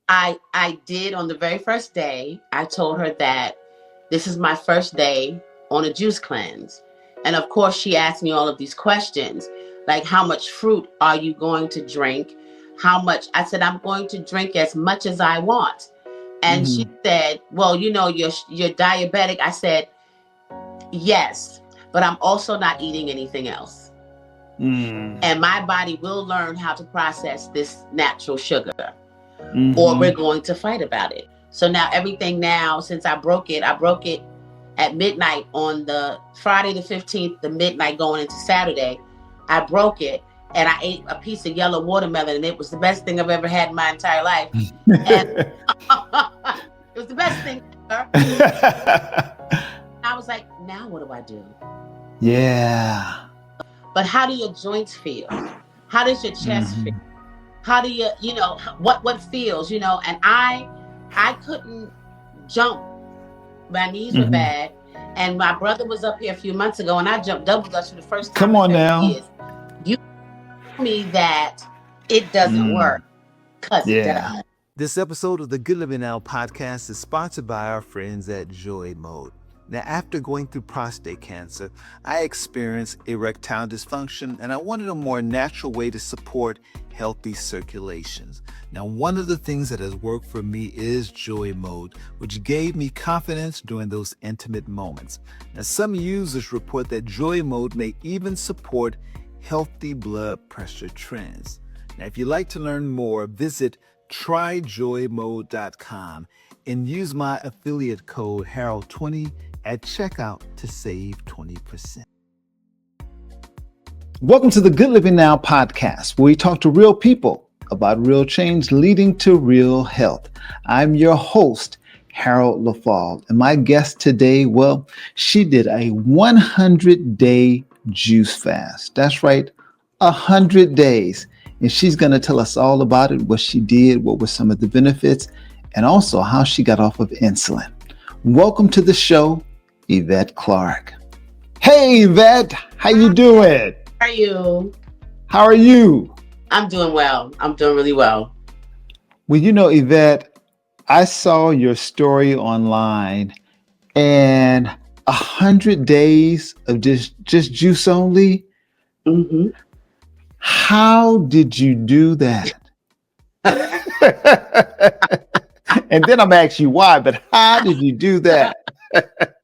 I did on the very first day. I told her that this is my first day on a juice cleanse. And of course, she asked me all of these questions, like how much fruit are you going to drink? How much? I said, I'm going to drink as much as I want. And she Mm-hmm. said, well, you're diabetic. I said, yes, but I'm also not eating anything else. Mm. And my body will learn how to process this natural sugar, or we're Mm-hmm. going to fight about it. So now everything now, since I broke it at midnight on the Friday the 15th, the midnight going into Saturday. I broke it and I ate a piece of yellow watermelon, and it was the best thing I've ever had in my entire life. And it was the best thing ever. I was like, now what do I do? Yeah. But how do your joints feel? How does your chest feel? Mm-hmm. How do what feels, and I couldn't jump. My knees were Mm-hmm. bad. And my brother was up here a few months ago, and I jumped double dutch for the first time Come in on 30 now. years. You tell me that it doesn't Mm. work, because it Yeah. does. This episode of the Good Living Now podcast is sponsored by our friends at Joy Mode. Now, after going through prostate cancer, I experienced erectile dysfunction, and I wanted a more natural way to support healthy circulations. Now, one of the things that has worked for me is Joy Mode, which gave me confidence during those intimate moments. Now, some users report that Joy Mode may even support healthy blood pressure trends. Now, if you'd like to learn more, visit tryjoymode.com and use my affiliate code Harold20 at checkout to save 20%. Welcome to the Good Living Now podcast, where we talk to real people about real change leading to real health. I'm your host, Harold LaFall, and my guest today, well, she did a 100-day juice fast. That's right, 100 days. And she's going to tell us all about it, what she did, what were some of the benefits, and also how she got off of insulin. Welcome to the show, Yvette Clark. Hey, Yvette, how you doing? How are you? How are you? I'm doing well. I'm doing really well. Well, Yvette, I saw your story online, and 100 days of just juice only. Mm-hmm. How did you do that? And then I'm asking you why, but how did you do that?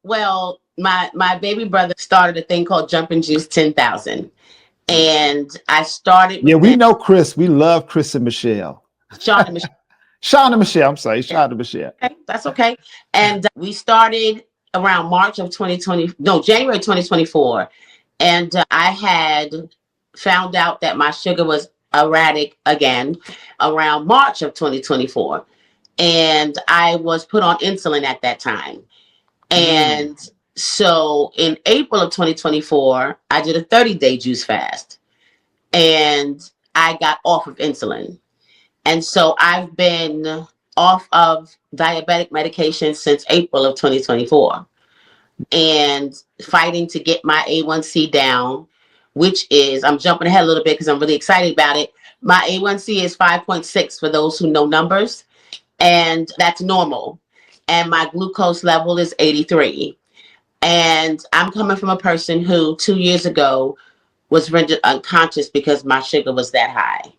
Well, my baby brother started a thing called Jumping Juice 10,000. And I started Yeah, with we them. know Chris. We love Chris and Michelle. Sean and Michelle. Sean and Michelle. I'm sorry, Sean and Michelle. Okay, that's okay. And we started around March of 2020, no, January 2024. And I had found out that my sugar was erratic again around March of 2024. And I was put on insulin at that time. And so in April of 2024, I did a 30-day juice fast, and I got off of insulin. And so I've been off of diabetic medication since April of 2024, and fighting to get my A1C down, which is, I'm jumping ahead a little bit because I'm really excited about it. My A1C is 5.6 for those who know numbers, and that's normal. And my glucose level is 83. And I'm coming from a person who 2 years ago was rendered unconscious because my sugar was that high.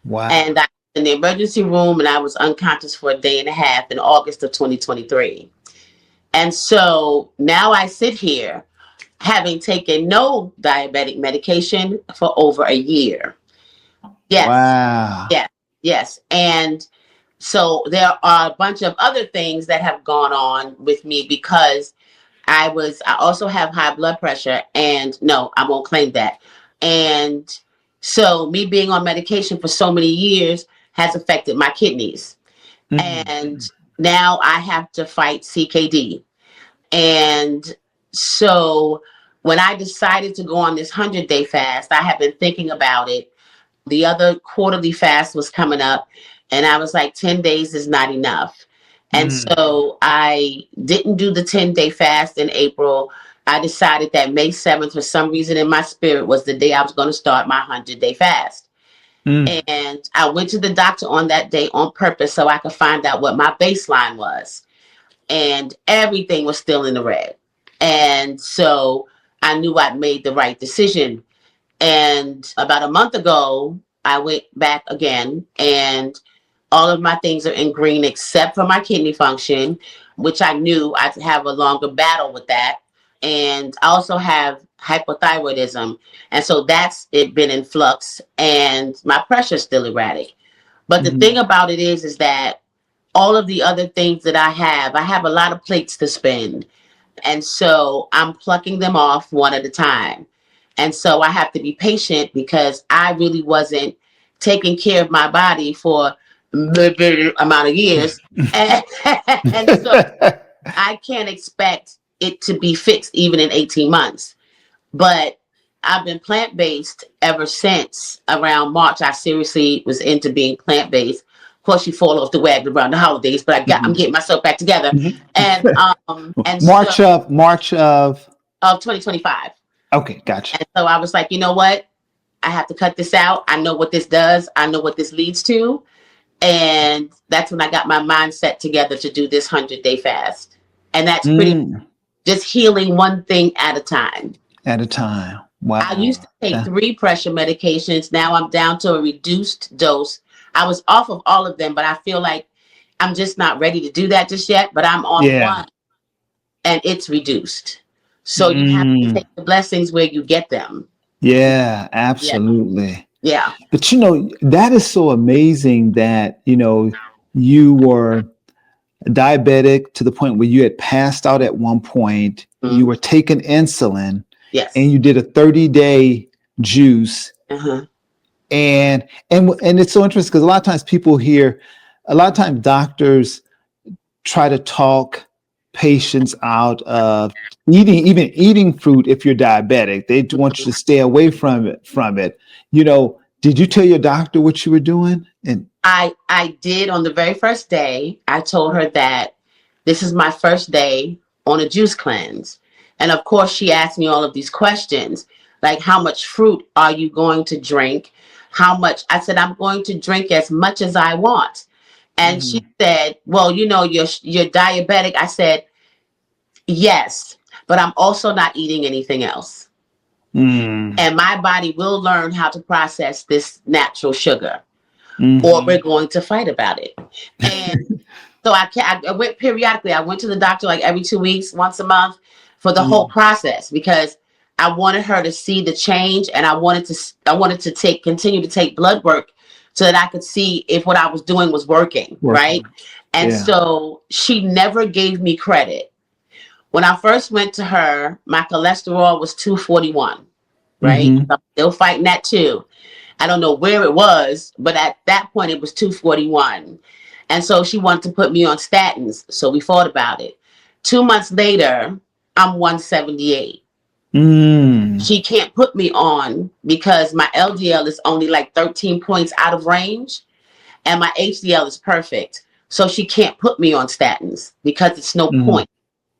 Wow. And I was in the emergency room, and I was unconscious for a day and a half in August of 2023. And so now I sit here having taken no diabetic medication for over a year. Yes. Wow. Yes. Yes. And so there are a bunch of other things that have gone on with me, because I also have high blood pressure, and no, I won't claim that. And so me being on medication for so many years has affected my kidneys. And now I have to fight CKD. And so when I decided to go on this 100-day fast, I have been thinking about it. The other quarterly fast was coming up, and I was like, 10 days is not enough. And so I didn't do the 10-day fast in April. I decided that May 7th, for some reason in my spirit, was the day I was going to start my 100-day fast. Mm. And I went to the doctor on that day on purpose so I could find out what my baseline was. And everything was still in the red. And so I knew I'd made the right decision. And about a month ago, I went back again, and all of my things are in green except for my kidney function, which I knew I'd have a longer battle with that. And I also have hypothyroidism. And so that's it been in flux, and my pressure's still erratic. But the Mm. thing about it is that all of the other things that I have a lot of plates to spin. And so I'm plucking them off one at a time. And so I have to be patient because I really wasn't taking care of my body for a amount of years. And, and so I can't expect it to be fixed even in 18 months. But I've been plant based ever since around March. I seriously was into being plant based. Of course, you fall off the wagon around the holidays, but I'm Mhm. getting myself back together. Mhm. And so March of. of 2025. Okay, gotcha. And so I was like, you know what? I have to cut this out. I know what this does. I know what this leads to. And that's when I got my mindset together to do this 100-day fast. And that's pretty Mm. just healing one thing at a time. At a time. I used Wow. to take 3 pressure medications. Now I'm down to a reduced dose. I was off of all of them, but I feel like I'm just not ready to do that just yet. But I'm on Yeah. one and it's reduced. So you have to Mm. take the blessings where you get them. Yeah, Yeah. absolutely. Yeah. But that is so amazing that, you were diabetic to the point where you had passed out at one point, Mm-hmm. you were taking insulin, Yes. and you did a 30-day juice. Uh-huh. And it's so interesting because a lot of times doctors try to talk patients out of eating fruit if you're diabetic. They want you to stay away from it. Did you tell your doctor what you were doing? And I did on the very first day. I told her that this is my first day on a juice cleanse. And of course, she asked me all of these questions, like how much fruit are you going to drink? How much? I said, I'm going to drink as much as I want. And she Mhm. said, well, you're diabetic. I said, yes, but I'm also not eating anything else. Mm. And my body will learn how to process this natural sugar, or we're Mhm. going to fight about it. And so I went periodically. I went to the doctor like every 2 weeks, once a month for the whole Mhm. process because I wanted her to see the change, and I wanted to continue to take blood work so that I could see if what I was doing was working, right? Working. And Yeah. so she never gave me credit. When I first went to her, my cholesterol was 241, right? Hmm. I'm still fighting that too. I don't know where it was, but at that point it was 241. And so she wanted to put me on statins. So we fought about it. 2 months later, I'm 178. Mm. She can't put me on because my LDL is only like 13 points out of range and my HDL is perfect. So she can't put me on statins because it's no Hmm. point.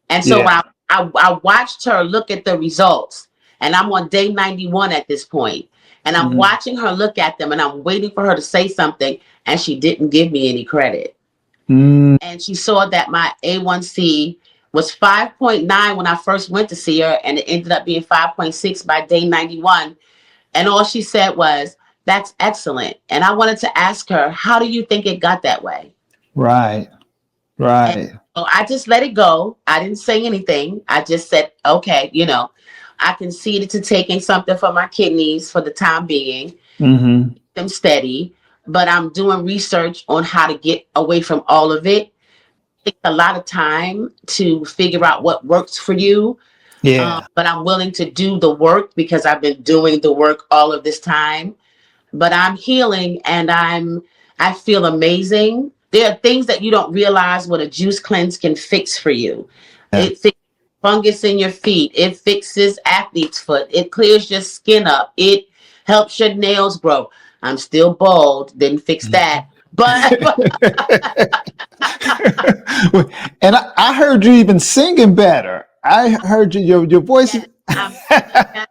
And so when Yeah. I watched her look at the results, and I'm on day 91 at this point, and I'm Hmm. watching her look at them, and I'm waiting for her to say something, and she didn't give me any credit. Mm. And she saw that my A1C was 5.9 when I first went to see her, and it ended up being 5.6 by day 91. And all she said was, "That's excellent." And I wanted to ask her, how do you think it got that way? Right. And Right. so I just let it go. I didn't say anything. I just said, okay, I conceded to taking something for my kidneys for the time being, Hmm. them steady, but I'm doing research on how to get away from all of it. It takes a lot of time to figure out what works for you. Yeah. But I'm willing to do the work because I've been doing the work all of this time. But I'm healing, and I feel amazing. There are things that you don't realize what a juice cleanse can fix for you. Yeah. It fixes fungus in your feet. It fixes athlete's foot. It clears your skin up. It helps your nails grow. I'm still bald. Didn't fix that. But And I heard you even singing better. I heard your voice. yes, I'm singing.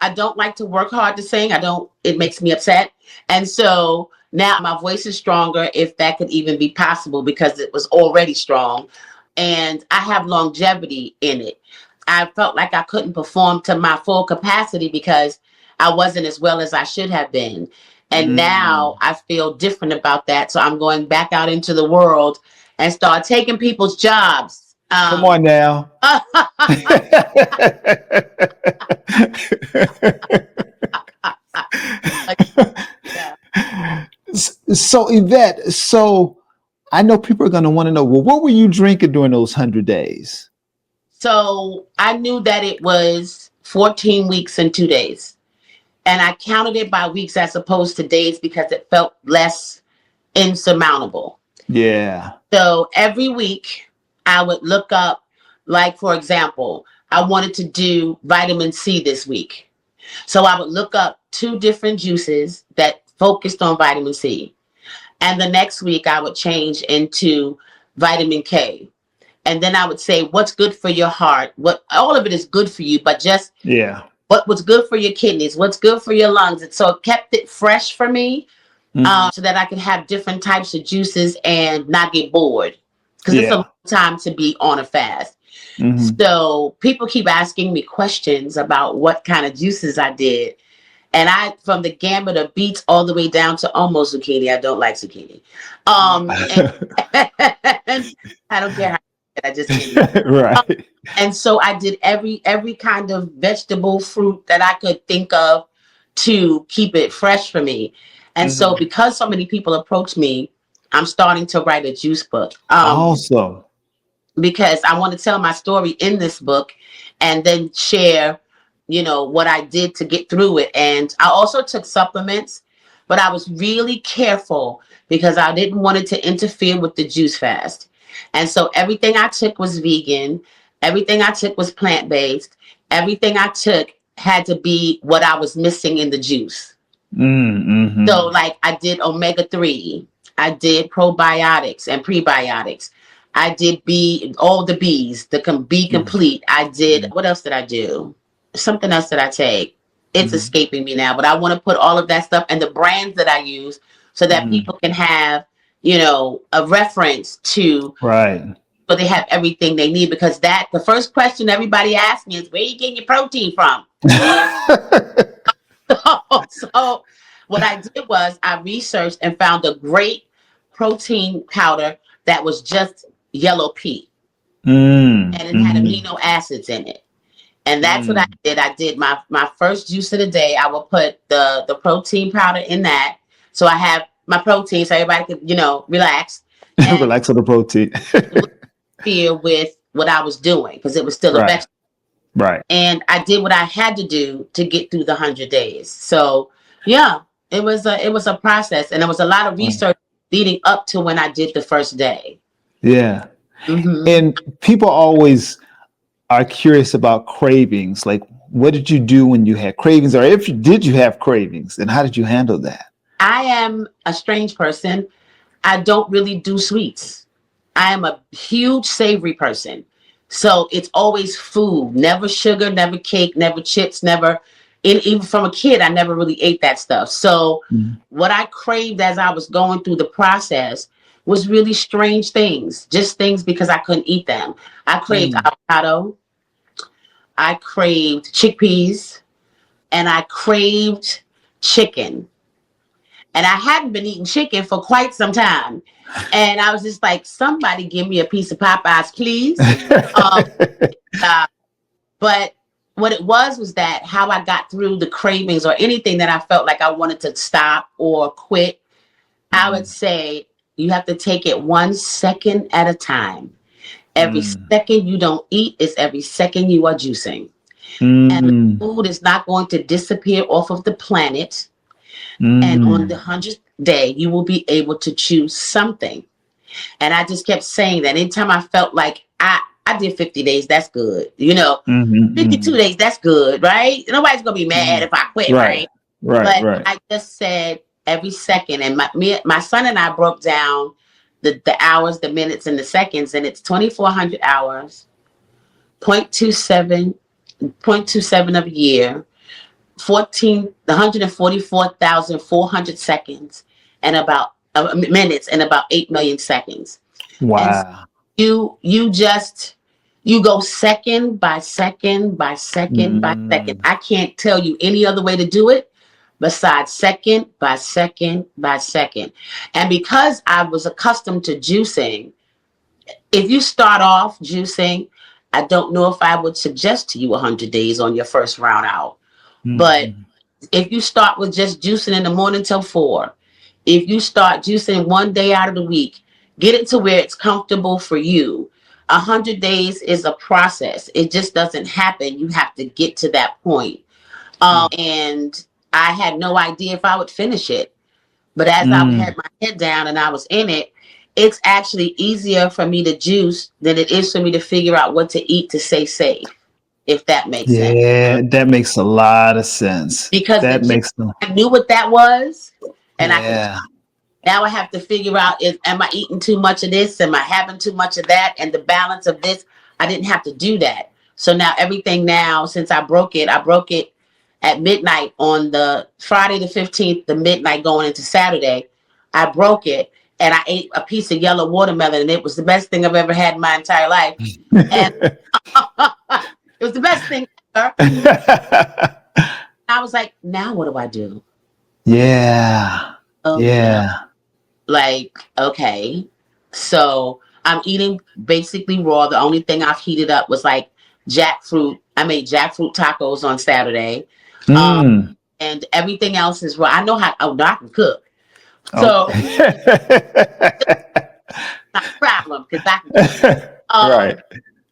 I don't like to work hard to sing. I don't. It makes me upset. And so now my voice is stronger, if that could even be possible, because it was already strong. And I have longevity in it. I felt like I couldn't perform to my full capacity because I wasn't as well as I should have been. And now I feel different about that. So I'm going back out into the world and start taking people's jobs. Come on now. Yeah. So Yvette, so I know people are going to want to know, well, what were you drinking during those 100 days? So I knew that it was 14 weeks and 2 days. And I counted it by weeks as opposed to days because it felt less insurmountable. Yeah. So every week I would look up, like, for example, I wanted to do vitamin C this week. So I would look up 2 different juices that focused on vitamin C. And the next week I would change into vitamin K. And then I would say, what's good for your heart? What, all of it is good for you, but just Yeah. what was good for your kidneys, what's good for your lungs. And so it kept it fresh for me, so that I could have different types of juices and not get bored. Because it's a long time to be on a fast. So people keep asking me questions about what kind of juices I did. And I, from the gambit of beets all the way down to almost zucchini. I don't like zucchini. And I don't care how I just can't eat it. Right. And so I did every kind of vegetable, fruit that I could think of to keep it fresh for me. And so because so many people approach me, I'm starting to write a juice book. Awesome. Because I want to tell my story in this book and then share, what I did to get through it. And I also took supplements, but I was really careful because I didn't want it to interfere with the juice fast. And so everything I took was vegan. Everything I took was plant-based. Everything I took had to be what I was missing in the juice. So like I did omega-3, I did probiotics and prebiotics. I did all the B's, be complete. I did, what else did I do? Something else that I take. It's escaping me now, but I want to put all of that stuff and the brands that I use so that people can have, a reference to, Right. so they have everything they need. Because the first question everybody asks me is, where you getting your protein from? So what I did was I researched and found a great protein powder that was just yellow pea. And it had amino acids in it. And that's what I did. I did my first juice of the day. I will put the protein powder in that. So I have my protein so everybody could, relax. And Relax on the protein. feel with what I was doing because it was still a vegetable. Right. And I did what I had to do to get through the 100 days. So yeah, it was a process, and there was a lot of research leading up to when I did the first day. Yeah. And people always are curious about cravings. Like, what did you do when you had cravings, or did you have cravings, and how did you handle that? I am a strange person. I don't really do sweets. I am a huge savory person. So it's always food, never sugar, never cake, never chips, never. Even from a kid, I never really ate that stuff. So what I craved as I was going through the process was really strange things, just things because I couldn't eat them. I craved avocado, I craved chickpeas, and I craved chicken. And I hadn't been eating chicken for quite some time. And I was just like, somebody give me a piece of Popeyes, please. But what it was that how I got through the cravings or anything that I felt like I wanted to stop or quit, I would say you have to take it 1 second at a time. Every second you don't eat is every second you are juicing. And the food is not going to disappear off of the planet. And on the 100th day, you will be able to choose something. And I just kept saying that anytime I felt like I did 50 days, that's good. 52 days, that's good, right? Nobody's going to be mad if I quit, right? But I just said every second. And my son and I broke down the hours, the minutes, and the seconds. And it's 2,400 hours, 0.27 of a year, 144,400 seconds and about minutes and about 8 million seconds. And Wow. you just you go second by second by second by second. Mm. I can't tell you any other way to do it besides second by second by second. And because I was accustomed to juicing, if you start off juicing, I don't know if I would suggest to you 100 days on your first round out. But Mhm. if you start with just juicing in the morning till 4, if you start juicing one day out of the week, get it to where it's comfortable for you. 100 days is a process. It just doesn't happen. You have to get to that point. And I had no idea if I would finish it. But as I Mm. had my head down and I was in it, it's actually easier for me to juice than it is for me to figure out what to eat to stay safe, if that makes sense. Yeah, that makes a lot of sense. Because That makes I knew what that was, and I can yeah. now I have to figure out, is am I eating too much of this? Am I having too much of that? And the balance of this, I didn't have to do that. So now everything now, since I broke it at midnight on the Friday the 15th, the midnight going into Saturday. I broke it and I ate a piece of yellow watermelon, and it was the best thing I've ever had in my entire life. And it was the best thing ever. I was like, now what do I do? Yeah. Oh no. Yeah. Like, okay. So I'm eating basically raw. The only thing I've heated up was like jackfruit. I made jackfruit tacos on Saturday. Um, Mm. and everything else is raw. I know how, oh, no, I can cook. Oh. So not a problem because I can cook. Right.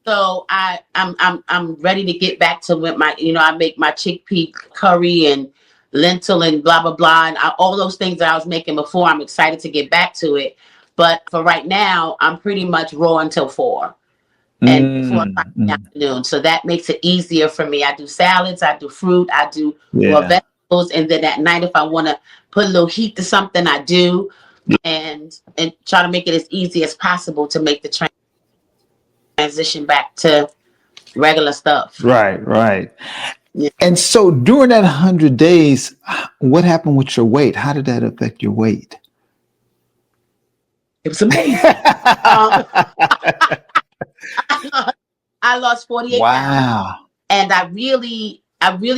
So I'm ready to get back to what I make my chickpea curry and lentil and blah blah blah, and all those things that I was making before. I'm excited to get back to it, but for right now, I'm pretty much raw until 4 and 4 o'clock in the Mm. afternoon. So that makes it easier for me. I do salads, I do fruit, I do raw Yeah. vegetables, and then at night, if I want to put a little heat to something, I do, and try to make it as easy as possible to make the transition back to regular stuff. Right, right. Yeah. And so during that 100 days, what happened with your weight? How did that affect your weight? It was amazing. I lost 48 pounds, Wow. and I really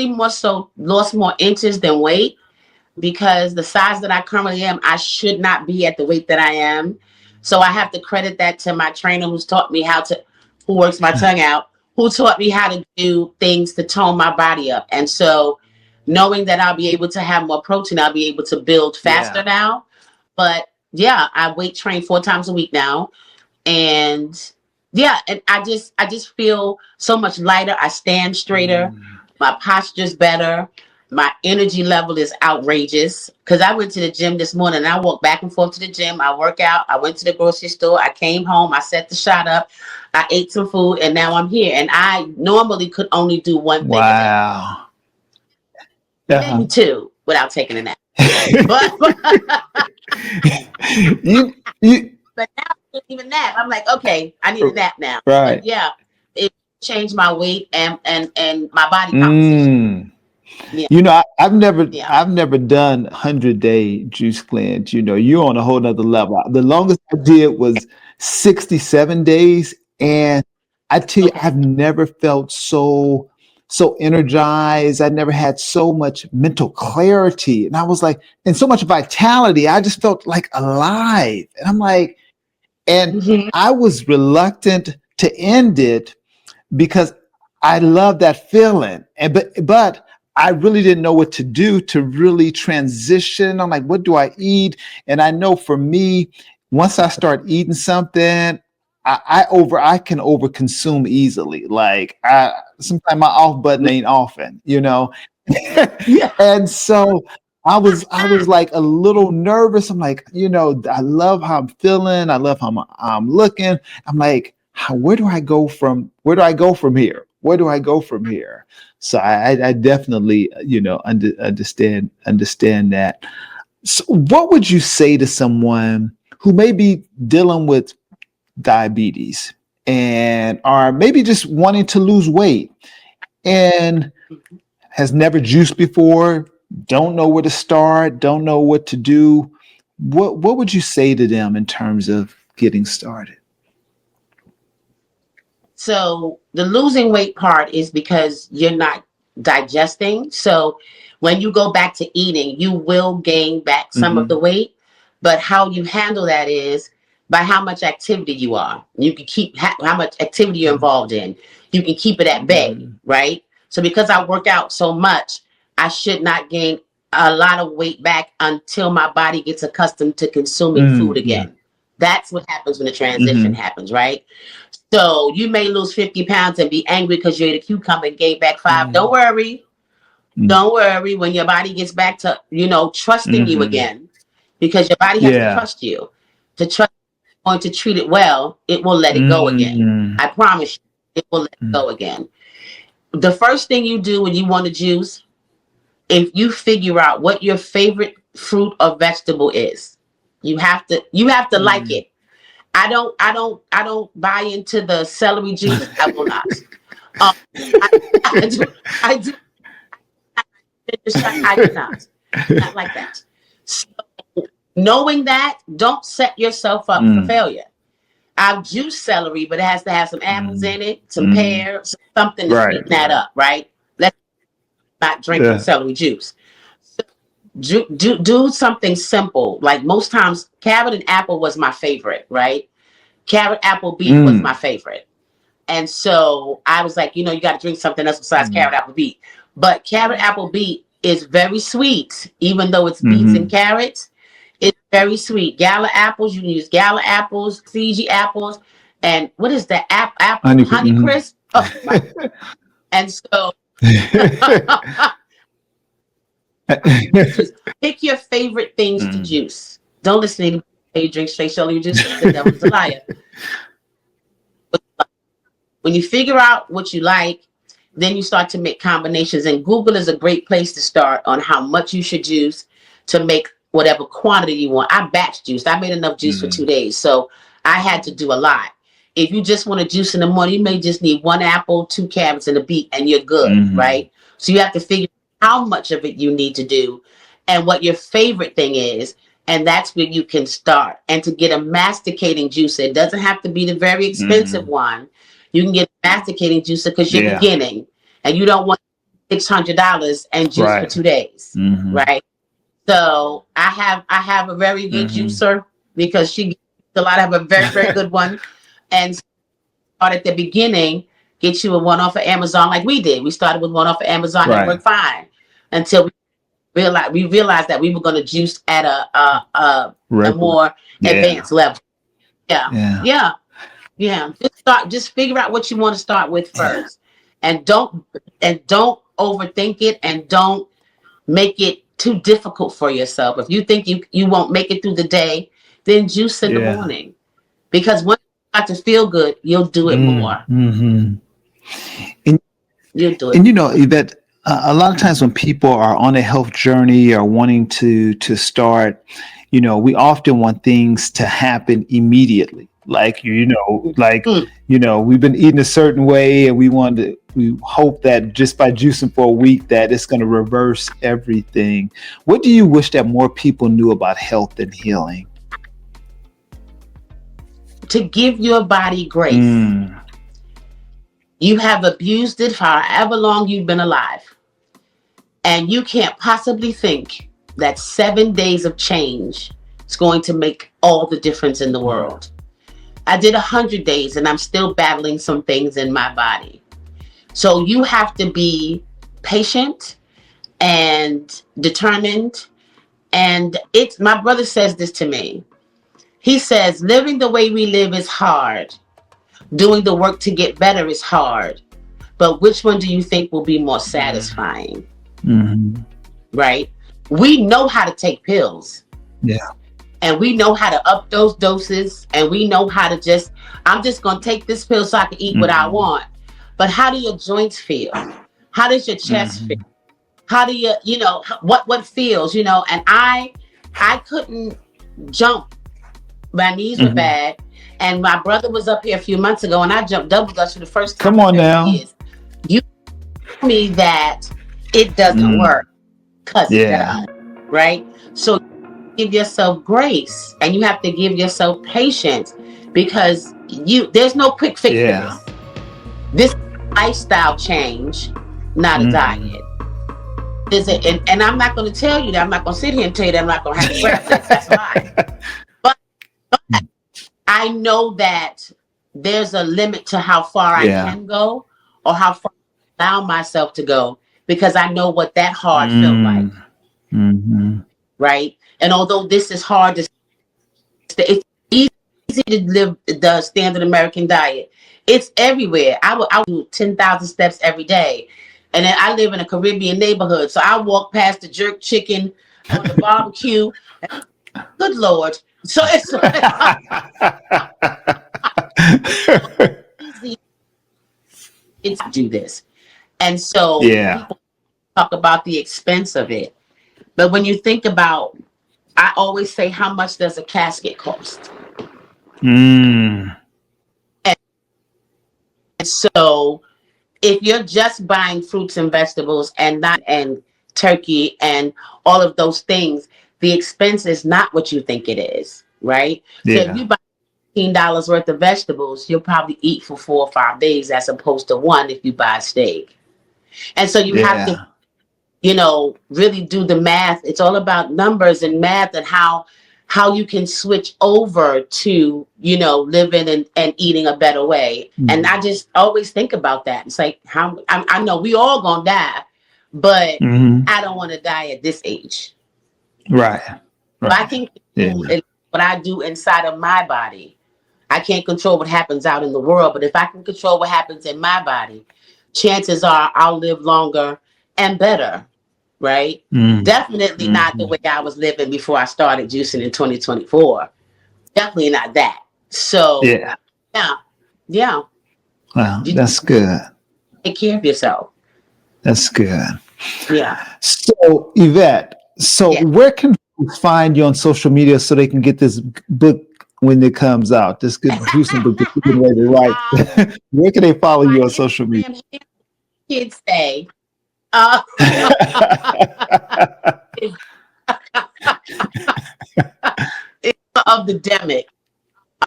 more so lost more inches than weight, because the size that I currently am, I should not be at the weight that I am. So I have to credit that to my trainer who works my tongue out, who taught me how to do things to tone my body up. And so knowing that I'll be able to have more protein, I'll be able to build faster Yeah. now. But yeah, I weight train 4 times a week now. And yeah, and I just feel so much lighter. I stand straighter. Mm. My posture's better. My energy level is outrageous, because I went to the gym this morning and I walked back and forth to the gym. I work out. I went to the grocery store. I came home. I set the shot up. I ate some food, and now I'm here. And I normally could only do one thing a day, Wow. maybe 2, without taking a nap. But you but now I don't even nap. I'm like, okay, I need a nap now. right. But yeah, it changed my weight and my body composition. Mm. Yeah, You know, I've never yeah. I've never done 100-day juice cleanse. You know, you're on a whole nother level. The longest I did was 67 days. And I tell you, Okay. I've never felt so energized. I never had so much mental clarity. And I was like, and so much vitality. I just felt like alive. And I'm like, and Mhm. I was reluctant to end it because I love that feeling. And but I really didn't know what to do to really transition. I'm like, what do I eat? And I know for me, once I start eating something, I can over consume easily. Like sometimes my off button ain't often, you know. Yeah. And so I was like a little nervous. I'm like, you know, I love how I'm feeling. I love how I'm looking. I'm like, where do I go from here? Where do I go from here? So I definitely, you know, understand that. So what would you say to someone who may be dealing with diabetes and are maybe just wanting to lose weight and has never juiced before, don't know where to start, don't know what to do, what would you say to them in terms of getting started? So the losing weight part is because you're not digesting. So when you go back to eating, you will gain back some of Mm-hmm. the weight. But how you handle that is by how much activity you are. You can keep how much activity you're involved in. You can keep it at bay, Mm-hmm. right? So because I work out so much, I should not gain a lot of weight back until my body gets accustomed to consuming food Yeah. again. That's what happens when the transition Mm-hmm. happens, right? So you may lose 50 pounds and be angry because you ate a cucumber and gained back 5. Don't worry. Don't worry. When your body gets back to, trusting you Mm-hmm. again, because your body has to Yeah. trust you. To trust you going to treat it well, it will let it go again. Mm-hmm. I promise you, it will let it go again. The first thing you do when you want to juice, if you figure out what your favorite fruit or vegetable is, you have to like Mm-hmm. it. I don't buy into the celery juice. I will not. Um, I, I do I do not like that. So knowing that, don't set yourself up for Mm-hmm. failure. I've juiced celery, but it has to have some apples in it, some Mm-hmm. pears, something to Right. sweeten that up, right? Let's not drinking Yeah. celery juice. So do something simple. Like most times, carrot and apple was my favorite, right? Carrot, apple, beet was my Mm. favorite. And so I was like, you got to drink something else besides carrot, apple, beet. But carrot, apple, beet is very sweet, even though it's beets Mm-hmm. and carrots. It's very sweet. Gala apples, you can use gala apples, Fiji apples, and what is that? Apple Honey. honey Mm-hmm. crisp. Oh my! And so juice. Pick your favorite things to Mm. juice. Don't listen to anybody say you drink straight celery juice. The devil is a liar. When you figure out what you like, then you start to make combinations. And Google is a great place to start on how much you should juice to make whatever quantity you want. I batch juiced. I made enough juice for 2 days. So I had to do a lot. If you just want to juice in the morning, you may just need 1 apple, 2 carrots, and a beet, and you're good, Mm-hmm. right? So you have to figure out how much of it you need to do and what your favorite thing is. And that's where you can start. And to get a masticating juicer, it doesn't have to be the very expensive Mm-hmm. one. You can get a masticating juicer because you're Yeah. beginning and you don't want $600 and juice for Right. 2 days, Mm-hmm. right? So I have a very good Mm-hmm. juicer because she gives a lot. I have a very, very good one. And start at the beginning, get you a one off of Amazon like we did. We started with one off of Amazon and Right. worked fine until we realized that we were going to juice at a Regular. more Yeah. advanced level. Yeah, Yeah. yeah, yeah. Just figure out what you want to start with Yeah. first, and don't overthink it, and don't make it too difficult for yourself. If you think you won't make it through the day, then juice in the Yeah. morning, because once you start to feel good, you'll do it more. Mm-hmm. And You'll do it. and Yvette, a lot of times when people are on a health journey or wanting to start, we often want things to happen immediately. Like Mm. we've been eating a certain way, and we hope that just by juicing for a week that it's going to reverse everything. What do you wish that more people knew about health and healing? To give your body grace. Mm. You have abused it for however long you've been alive. And you can't possibly think that 7 days of change is going to make all the difference in the world. I did 100 days and I'm still battling some things in my body. So you have to be patient and determined. And my brother says this to me. He says, living the way we live is hard. Doing the work to get better is hard. But which one do you think will be more satisfying? Mm-hmm. Right? We know how to take pills. Yeah. And we know how to up those doses. And we know how to I'm just going to take this pill so I can eat what I want. But how do your joints feel? How does your chest feel? How do what feels, and I couldn't jump. My knees were bad. And my brother was up here a few months ago and I jumped double dutch for the first time Come on in 30 now. years. You told me that it doesn't Mm. work because it Yeah. does, right? So give yourself grace and you have to give yourself patience because there's no quick fix for Yeah. this. This is a lifestyle change, not a Mm. diet. And I'm not going to tell you that. I'm not going to sit here and tell you that I'm not going to have scrap days. That's a lie. But I know that there's a limit to how far I Yeah. can go or how far I allow myself to go because I know what that hard felt like, Mm. Mm-hmm. right? And although this is hard to it's easy to live the standard American diet. It's everywhere. I would do 10,000 steps every day. And then I live in a Caribbean neighborhood. So I walk past the jerk chicken on the barbecue. Good Lord. So it's easy to do this. And so Yeah. people talk about the expense of it. But when you think about, I always say, how much does a casket cost? Mm. And so if you're just buying fruits and vegetables and not and turkey and all of those things, the expense is not what you think it is, right? So if Yeah. you buy $15 worth of vegetables, you'll probably eat for 4 or 5 days as opposed to one if you buy a steak. And so you have to, Yeah. really do the math. It's all about numbers and math and how you can switch over to, living and eating a better way. And Mm. I just always think about that. It's like I know we all gonna die, but Mm-hmm. I don't want to die at this age. Right. But I Right. can Yeah. control what I do inside of my body. I can't control what happens out in the world, but if I can control what happens in my body, chances are I'll live longer and better, right? Mm. Definitely not the Mm-hmm. way I was living before I started juicing in 2024. Definitely not that. So, Yeah. yeah, yeah, Well, you that's good. take care of yourself. That's good. Yeah. So, Yvette, so Yeah. where can folks find you on social media so they can get this book when it comes out? This good juicing book that you're getting ready to write. Where can they follow My you on social media? Instagram kids say, uh, it's of the demic.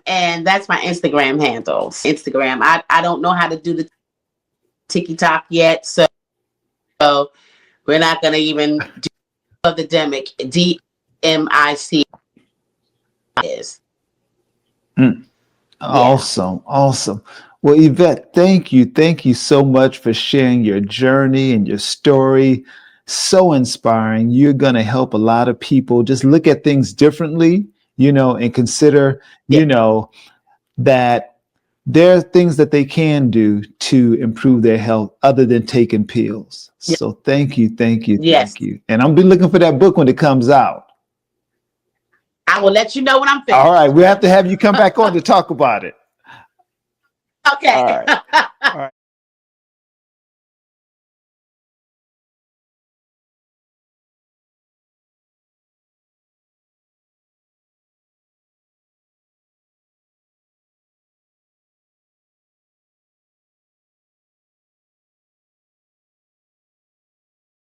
And that's my Instagram handle. Instagram. I don't know how to do the TikTok yet, so we're not gonna even do of the demic. DMIC is. Mm. Yeah. Awesome. Awesome. Well, Yvette, thank you. Thank you so much for sharing your journey and your story. So inspiring. You're going to help a lot of people just look at things differently, and consider, Yeah. that there are things that they can do to improve their health other than taking pills. Yeah. So thank you. Thank you. Yes. Thank you. And I'll be looking for that book when it comes out. I will let you know when I'm All right. finished. We'll have to have you come back on to talk about it. Okay. All right. All right.